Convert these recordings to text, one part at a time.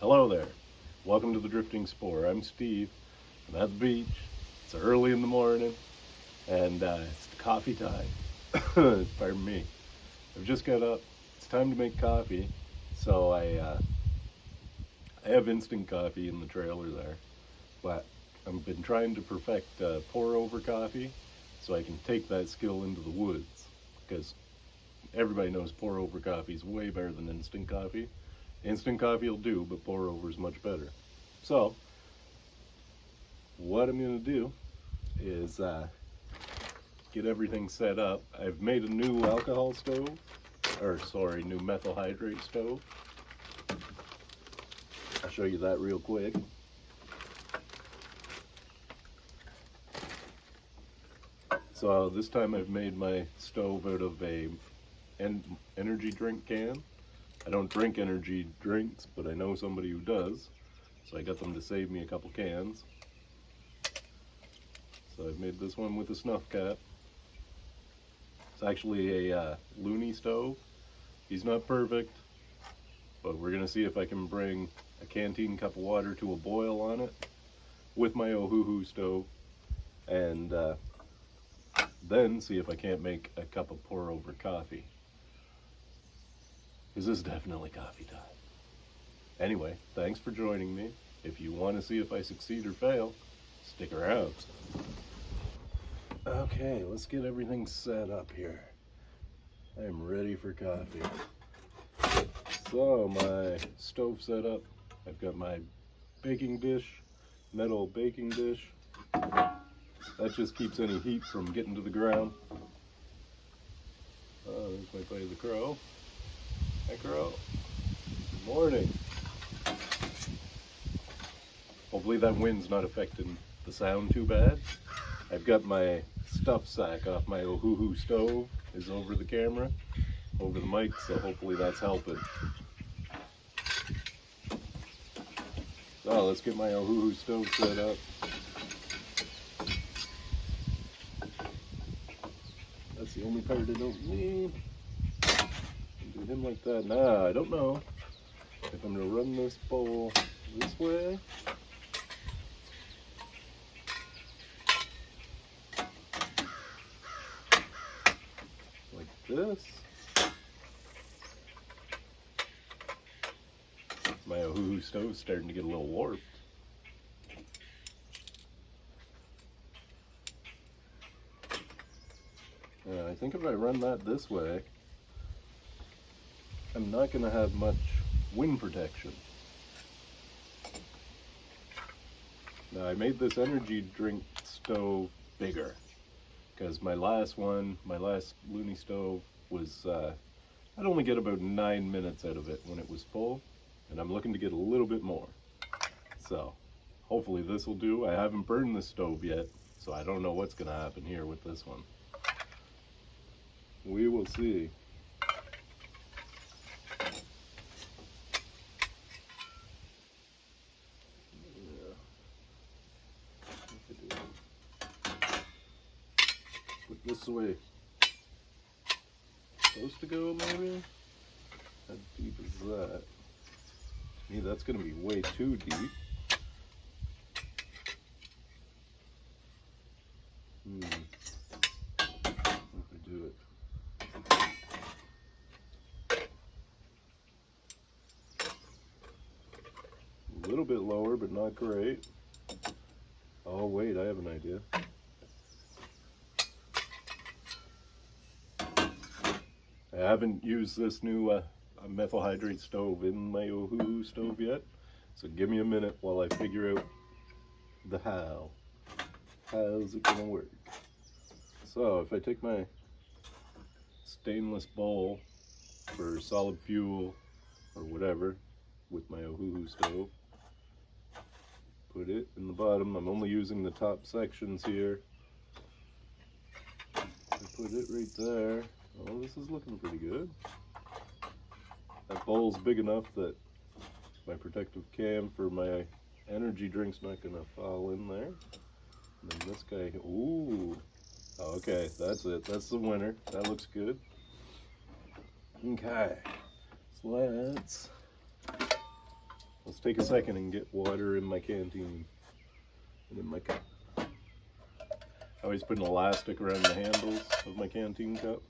Hello there. Welcome to the Drifting Spore. I'm Steve. I'm at the beach. It's early in the morning, and it's coffee time. Pardon me. I've just got up. It's time to make coffee. So I have instant coffee in the trailer there, but I've been trying to perfect pour over coffee so I can take that skill into the woods, because everybody knows pour over coffee is way better than instant coffee. Instant coffee will do, but pour over is much better. So what I'm going to do is get everything set up. I've made a new alcohol stove, new methyl hydrate stove. I'll show you that real quick. So this time I've made my stove out of a energy drink can. I don't drink energy drinks, but I know somebody who does, so I got them to save me a couple cans. So I've made this one with a snuff cap. It's actually a loony stove. He's not perfect, but we're gonna see if I can bring a canteen cup of water to a boil on it with my Ohuhu stove, and then see if I can't make a cup of pour over coffee. This is definitely coffee time. Anyway, thanks for joining me. If you want to see if I succeed or fail, stick around. Okay, let's get everything set up here. I am ready for coffee. So my stove set up. I've got my baking dish, metal baking dish. That just keeps any heat from getting to the ground. Oh, there's my buddy the crow. Hi, crow. Good morning. Hopefully that wind's not affecting the sound too bad. I've got my stuff sack off my Ohuhu stove is over the camera, over the mic, so hopefully that's helping. So let's get my Ohuhu stove set up. That's the only part I don't need. Do him like that. Nah, I don't know if I'm gonna run this bowl this way. Like this. My Ohuhu stove's starting to get a little warped. I think if I run that this way, I'm not going to have much wind protection. Now I made this energy drink stove bigger because my last loony stove was, I'd only get about 9 minutes out of it when it was full, and I'm looking to get a little bit more. So hopefully this will do. I haven't burned this stove yet, so I don't know what's going to happen here with this one. We will see. Put this the way it's supposed to go, maybe? How deep is that? To me, that's going to be way too deep. If I do it. A little bit lower, but not great. Oh wait, I have an idea. I haven't used this new methyl hydrate stove in my Ohuhu stove yet, so give me a minute while I figure out the how. How's it gonna work? So if I take my stainless bowl for solid fuel or whatever with my Ohuhu stove, put it in the bottom. I'm only using the top sections here. I put it right there. Oh, this is looking pretty good. That bowl's big enough that my protective cam for my energy drink's not gonna fall in there. And then this guy, ooh. Okay, that's it. That's the winner. That looks good. Okay, so let's Let's take a second and get water in my canteen and in my cup. I always put an elastic around the handles of my canteen cup.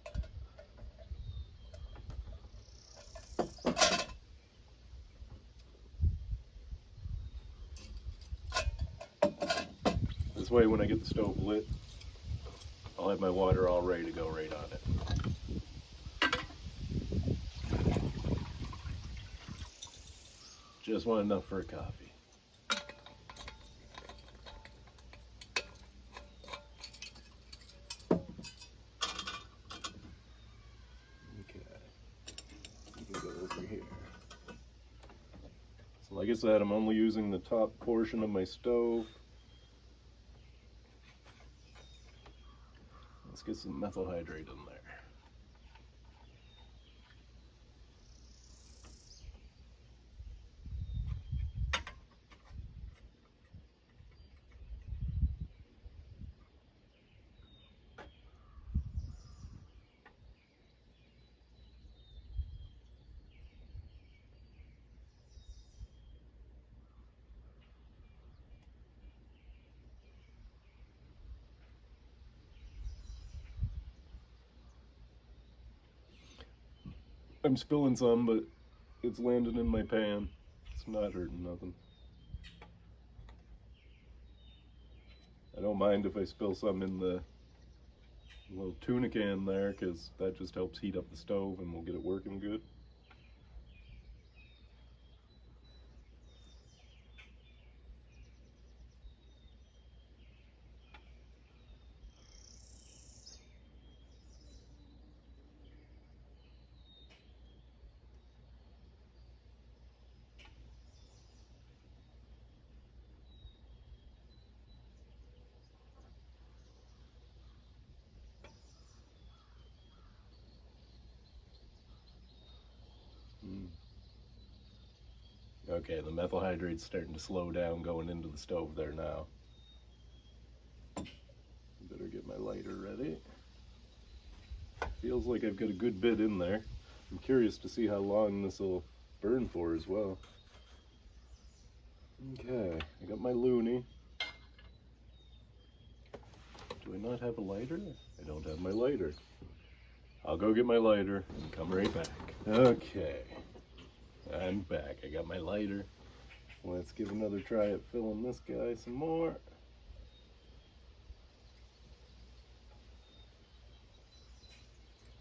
This way when I get the stove lit, I'll have my water all ready to go right on it. Just want enough for a coffee. Okay, we can go over here. So like I said, I'm only using the top portion of my stove. Let's get some methyl hydrate in there. I'm spilling some, but it's landing in my pan. It's not hurting nothing. I don't mind if I spill some in the little tuna can there, because that just helps heat up the stove and we'll get it working good. Okay, the methyl hydrate's starting to slow down going into the stove there now. Better get my lighter ready. Feels like I've got a good bit in there. I'm curious to see how long this will burn for as well. Okay, I got my loonie. Do I not have a lighter? I don't have my lighter. I'll go get my lighter and come right back. Okay, I'm back. I got my lighter. Let's give another try at filling this guy some more.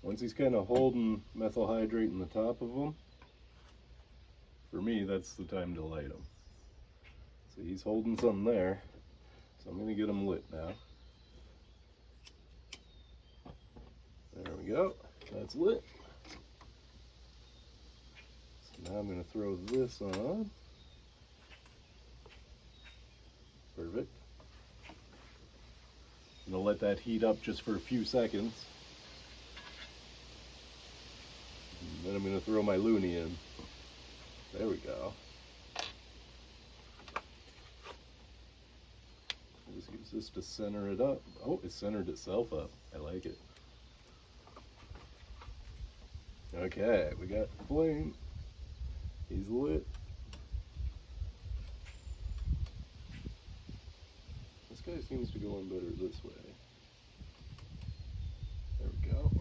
Once he's kind of holding methyl hydrate in the top of him, for me, that's the time to light him. So he's holding some there, so I'm going to get him lit now. There we go, that's lit. So now I'm going to throw this on. Perfect. I'm going to let that heat up just for a few seconds. And then I'm going to throw my loonie in. There we go. Just use this to center it up. Oh, it centered itself up. I like it. Okay, we got flame. He's lit. This guy seems to go in better this way. There we go.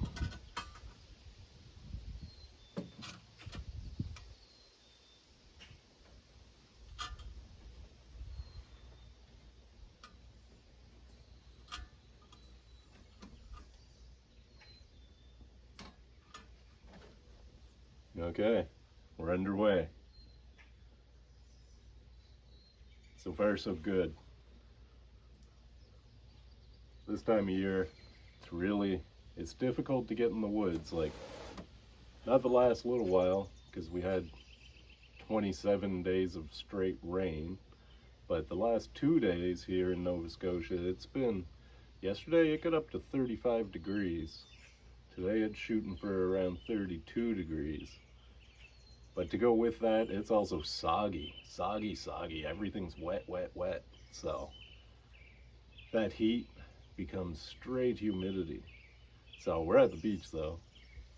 Okay, we're underway. So far, so good. This time of year, it's difficult to get in the woods. Like, not the last little while, because we had 27 days of straight rain, but the last 2 days here in Nova Scotia, it's been, yesterday it got up to 35 degrees. Today it's shooting for around 32 degrees. But to go with that, it's also soggy. Everything's wet. So that heat becomes straight humidity. So we're at the beach though.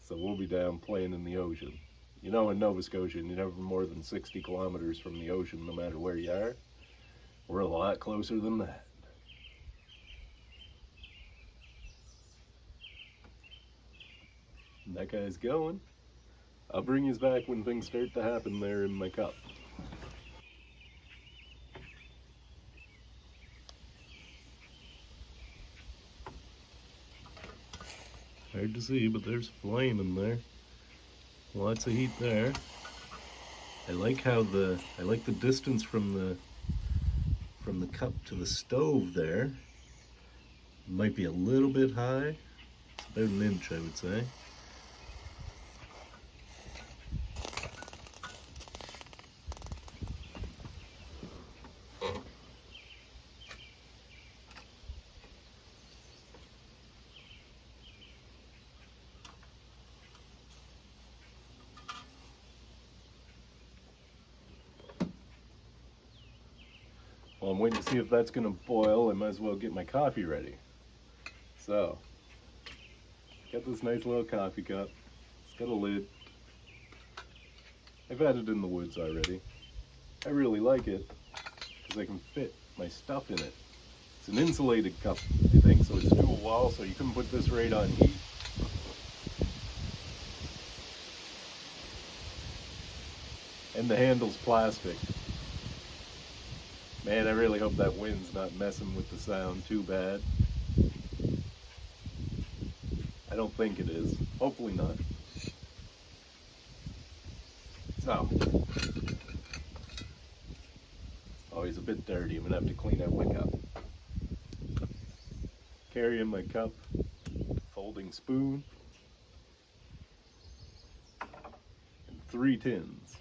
So we'll be down playing in the ocean. You know, in Nova Scotia, you're never more than 60 kilometers from the ocean, no matter where you are. We're a lot closer than that. And that guy's going. I'll bring you back when things start to happen there in my cup. Hard to see, but there's flame in there. Lots of heat there. I like the distance from the cup to the stove there. Might be a little bit high. It's about an inch, I would say. Well, I'm waiting to see if that's going to boil. I might as well get my coffee ready. So, got this nice little coffee cup. It's got a lid. I've had it in the woods already. I really like it because I can fit my stuff in it. It's an insulated cup, I think, so it's dual wall, so you can put this right on heat. And the handle's plastic. Man, I really hope that wind's not messing with the sound too bad. I don't think it is. Hopefully not. So, oh, he's a bit dirty. I'm gonna have to clean out my cup. Carrying my cup, folding spoon, and 3 tins.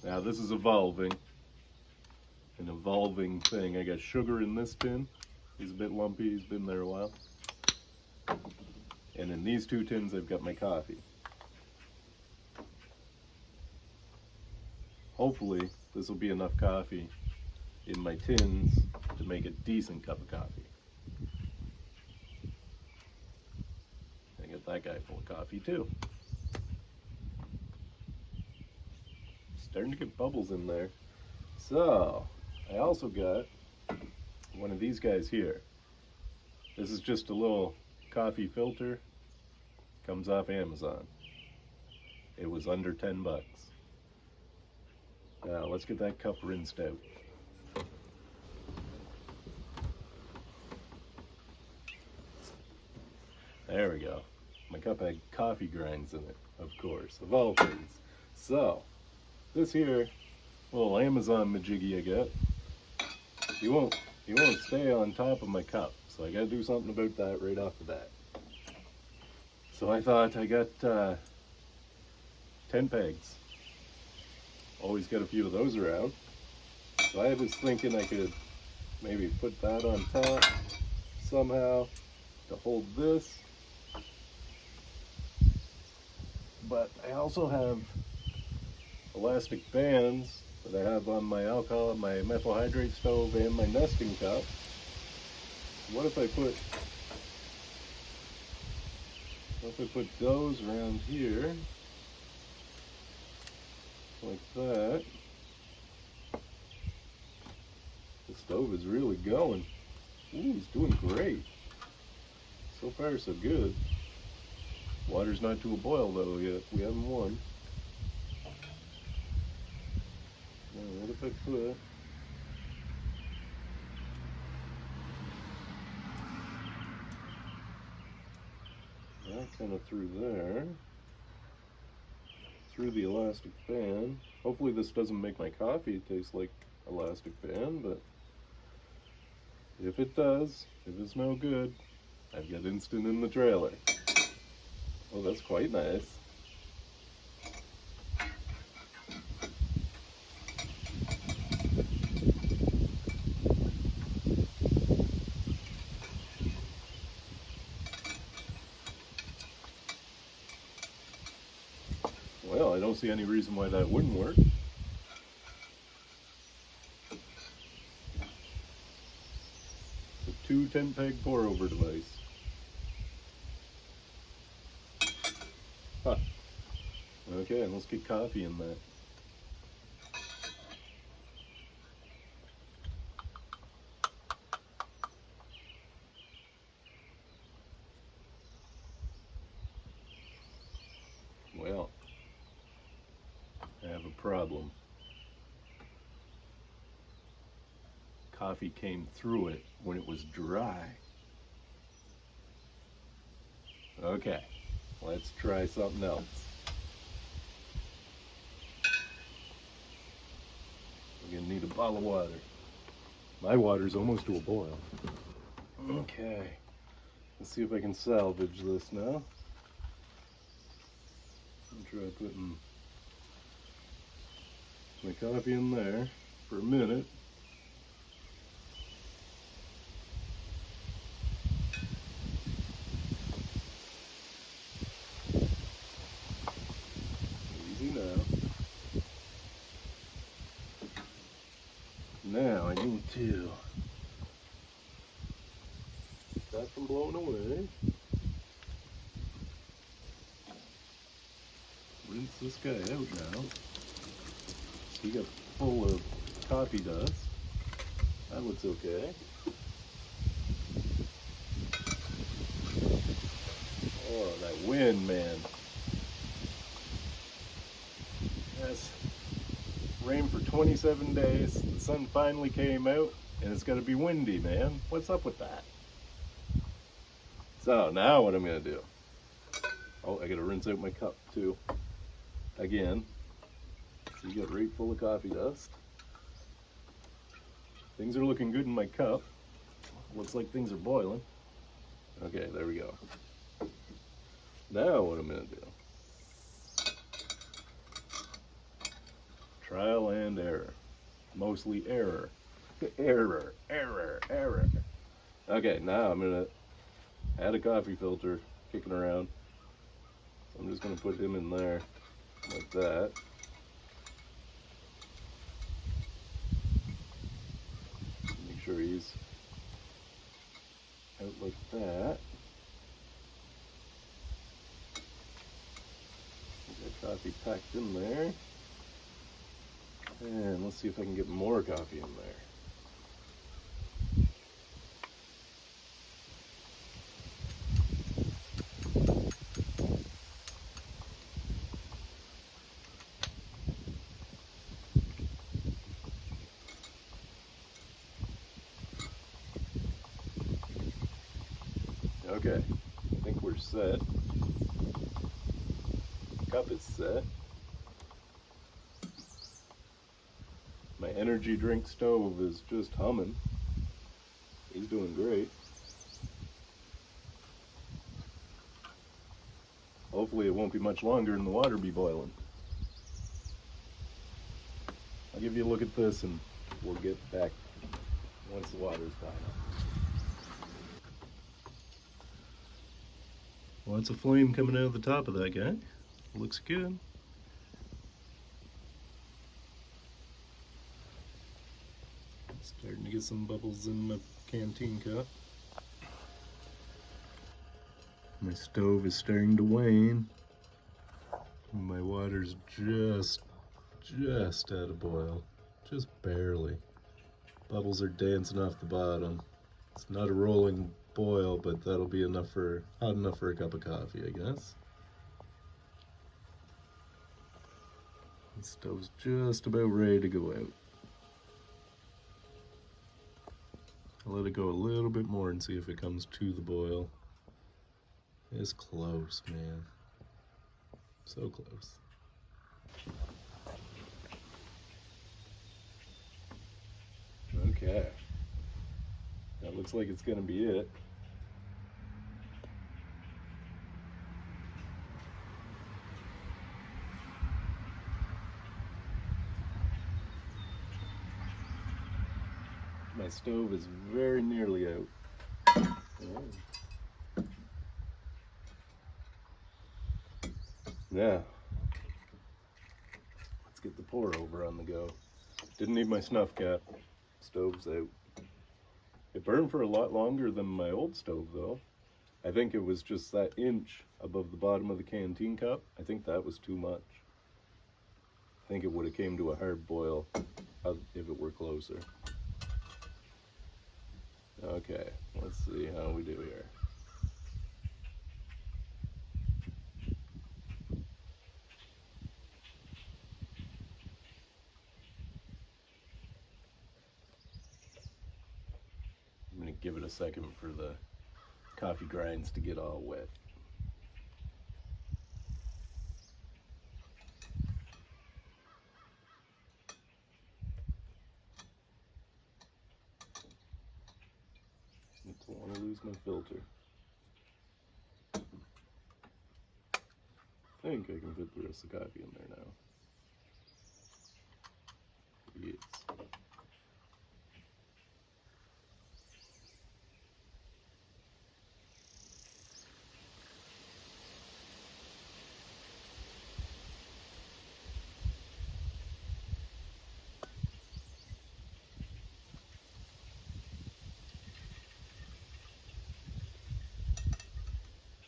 Now this is evolving, an evolving thing. I got sugar in this tin. He's a bit lumpy, he's been there a while. And in these 2 tins I've got my coffee. Hopefully this will be enough coffee in my tins to make a decent cup of coffee. I got that guy full of coffee too. Starting to get bubbles in there. So, I also got one of these guys here. This is just a little coffee filter. Comes off Amazon. It was under 10 bucks. Now, let's get that cup rinsed out. There we go. My cup had coffee grinds in it, of course, of all things. So, this here little Amazon majiggy I got, he won't stay on top of my cup, so I gotta do something about that right off the bat. So I thought I got 10 pegs. Always got a few of those around. So I was thinking I could maybe put that on top somehow to hold this. But I also have elastic bands that I have on my alcohol, my methyl hydrate stove, and my nesting cup. What if I put those around here, like that? The stove is really going. Ooh, it's doing great. So far, so good. Water's not to a boil though yet. We haven't won. Now, what if I put that kind of through there, through the elastic band? Hopefully this doesn't make my coffee taste like elastic band, but if it does, if it's no good, I've got instant in the trailer. Oh, that's quite nice. Well, I don't see any reason why that wouldn't work. It's a 2 10-peg pour-over device. Huh. Okay, let's get coffee in that. Well, I have a problem. Coffee came through it when it was dry. Okay, let's try something else. We're gonna need a bottle of water. My water's almost to a boil. Okay, let's see if I can salvage this now. I'll try putting my coffee in there for a minute. Easy now. Now I need to keep that from blowing away. Rinse this guy out now. He got full of coffee dust. That looks okay. Oh, that wind, man. Yes. Rained for 27 days. The sun finally came out, and it's gonna be windy, man. What's up with that? So now what I'm gonna do? Oh, I gotta rinse out my cup too. Again. So you got right full of coffee dust. Things are looking good in my cup. Looks like things are boiling. Okay, there we go. Now what I'm gonna do? Trial and error. Mostly error. Error, error, error. Okay, now I'm gonna add a coffee filter kicking around. So I'm just gonna put him in there like that. Make sure he's out like that. Got coffee packed in there. And let's see if I can get more coffee in there. Okay, I think we're set. Cup is set. My energy drink stove is just humming. He's doing great. Hopefully it won't be much longer and the water be boiling. I'll give you a look at this and we'll get back once the water's boiling. Lots of flame coming out of the top of that guy. Looks good. Starting to get some bubbles in my canteen cup. My stove is starting to wane. My water's just out of boil. Just barely. Bubbles are dancing off the bottom. It's not a rolling boil, but that'll be hot enough for a cup of coffee, I guess. The stove's just about ready to go out. I'll let it go a little bit more and see if it comes to the boil. It's close, man. So close. Okay. That looks like it's gonna be it. My stove is very nearly out. Now, let's get the pour over on the go. Didn't need my snuff cap. Stove's out. It burned for a lot longer than my old stove though. I think it was just that inch above the bottom of the canteen cup. I think that was too much. I think it would have came to a hard boil if it were closer. Okay, let's see how we do here. I'm gonna give it a second for the coffee grinds to get all wet. I don't want to lose my filter. I think I can fit the rest of the coffee in there now. Yes.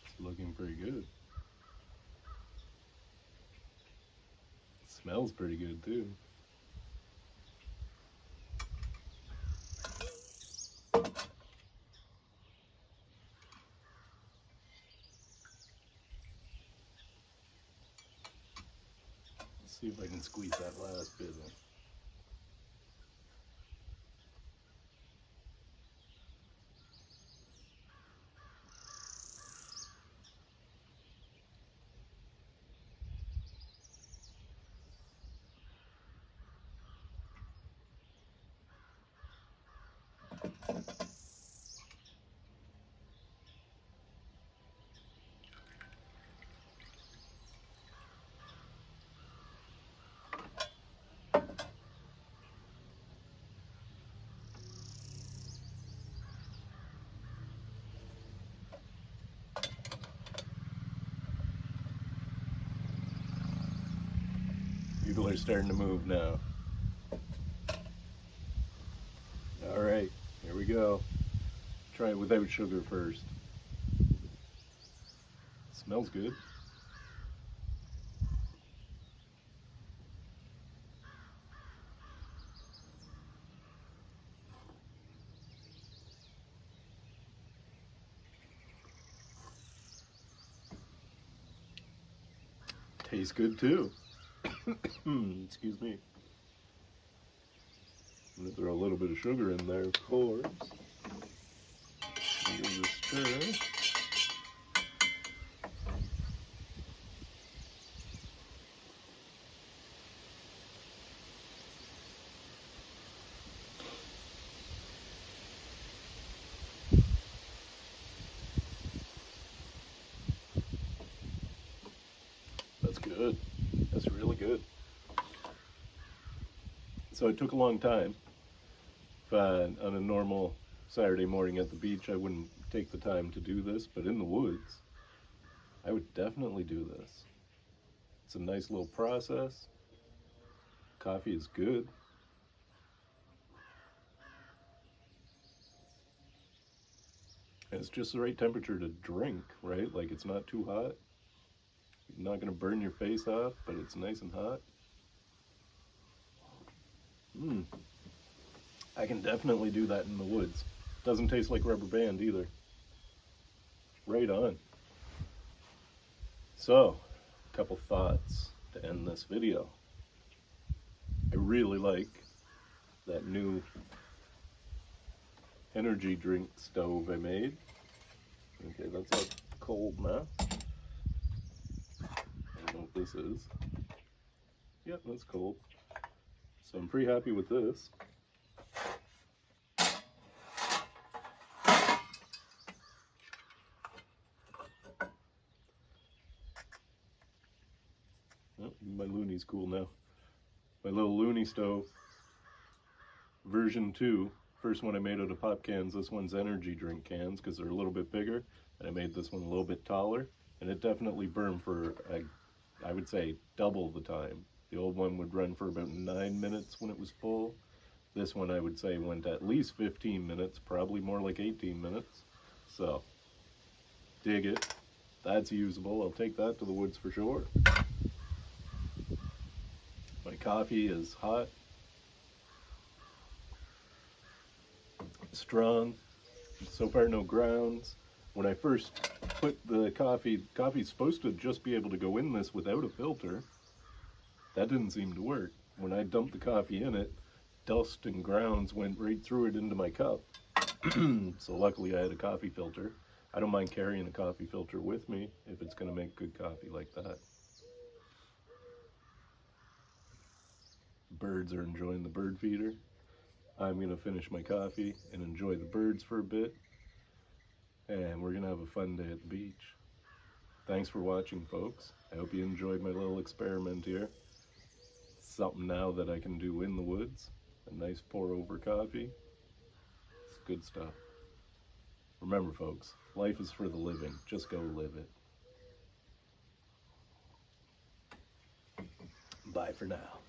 It's looking pretty good. It smells pretty good too. Let's see if I can squeeze that last bit in. People are starting to move now. All right, here we go. Try it without sugar first. Smells good. Tastes good too. Excuse me. I'm gonna throw a little bit of sugar in there, of course. Give it a stir. That's good. That's really good. So it took a long time. On a normal Saturday morning at the beach, I wouldn't take the time to do this, but in the woods, I would definitely do this. It's a nice little process. Coffee is good. And it's just the right temperature to drink, right? Like it's not too hot. You're not gonna burn your face off, but it's nice and hot. I can definitely do that in the woods. Doesn't taste like rubber band either. Right on. So, a couple thoughts to end this video. I really like that new energy drink stove I made. Okay, that's all cold now. I don't know what this is. Yep, that's cold. So I'm pretty happy with this. Oh, my Looney's cool now. My little Looney stove, version 2. First one I made out of pop cans. This one's energy drink cans because they're a little bit bigger. And I made this one a little bit taller. And it definitely burned for, I would say, double the time. The old one would run for about 9 minutes when it was full. This one I would say went at least 15 minutes, probably more like 18 minutes. So Dig it. That's usable. I'll take that to the woods for sure. My coffee is hot, strong. So far, no grounds. When I first put the coffee's supposed to just be able to go in this without a filter. That didn't seem to work. When I dumped the coffee in it, dust and grounds went right through it into my cup. So luckily I had a coffee filter. I don't mind carrying a coffee filter with me if it's going to make good coffee like that. Birds are enjoying the bird feeder. I'm going to finish my coffee and enjoy the birds for a bit. And we're going to have a fun day at the beach. Thanks for watching, folks. I hope you enjoyed my little experiment here. Something now that I can do in the woods. A nice pour over coffee. It's good stuff. Remember, folks, life is for the living. Just go live it. Bye for now.